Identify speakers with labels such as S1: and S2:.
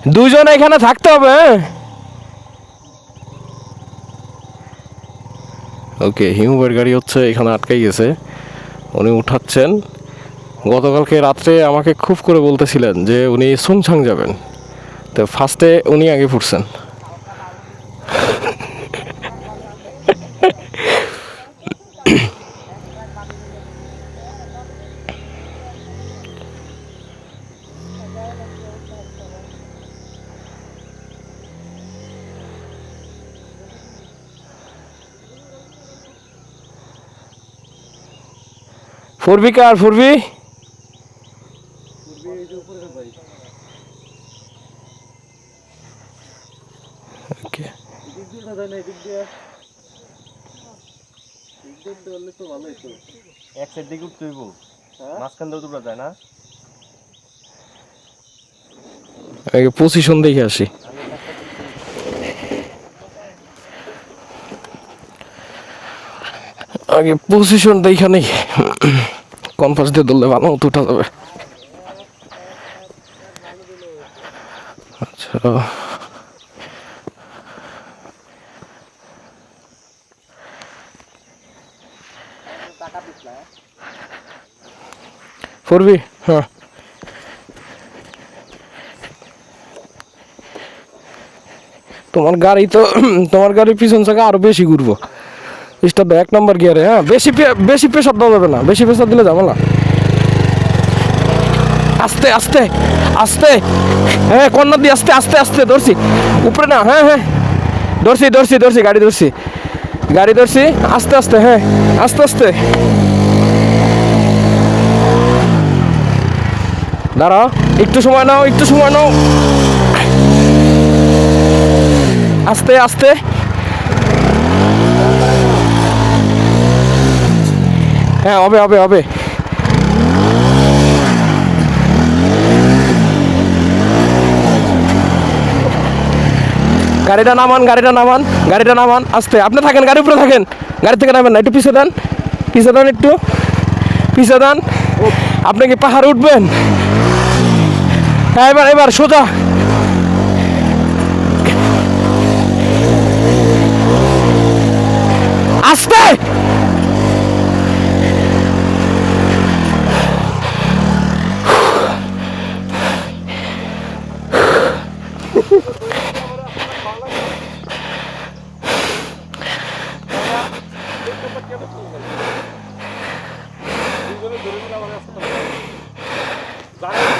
S1: দুজন এখানে থাকতে হবে। ওকে, হিমুবের গাড়ি হচ্ছে এখানে আটকাই গেছে, উনি উঠাচ্ছেন। গতকালকে রাত্রে আমাকে খুব করে বলতেছিলেন যে উনি সুংছাং যাবেন, তো ফার্স্টে উনি আগে ফুটছেন। ফোরবি কার ফোরবি? ওকে,
S2: এক সাইড দিকে উঠতে হইব, মাঝখান দিয়ে তোমরা যায় না।
S1: আগে পজিশন দেখে আসি। আগে পজিশন দেখে নেই, কনফাস দিয়ে ধরলে ভালো মতো উঠা যাবে। আচ্ছা, ফোরবি, হ্যাঁ তোমার গাড়ি তো, তোমার গাড়ির পিছন চাকা আরো বেশি ঘুরবো। স্টার দাও 1 নম্বর গিয়ারে। হ্যাঁ, বেশি প্রেসার দেওয়া যাবে না, বেশি প্রেসার দিলে যাবো না। আস্তে আস্তে আস্তে, হ্যাঁ কর্নার দিয়ে আস্তে আস্তে আস্তে ধরছি, উপরে না, হ্যাঁ হ্যাঁ ধরছি ধরছি ধরছি, গাড়ি ধরছি, গাড়ি ধরছি, আস্তে আস্তে, হ্যাঁ আস্তে আস্তে। দাঁড়াও, একটু সময় নাও, একটু সময় নাও, আস্তে আস্তে। হ্যাঁ হবে হবে হবে। গাড়িটা নামান, গাড়িটা নামান, গাড়িটা নামান, আস্তে। আপনি থাকেন, গাড়ির উপরে থাকেন, গাড়ি থেকে নামেন না, একটু পিছিয়ে দেন, পিছিয়ে দেন, একটু পিছিয়ে দেন। আপনি কি পাহাড়ে উঠবেন? হ্যাঁ, এবার এবার সোজা। আস্তে,
S2: জানেন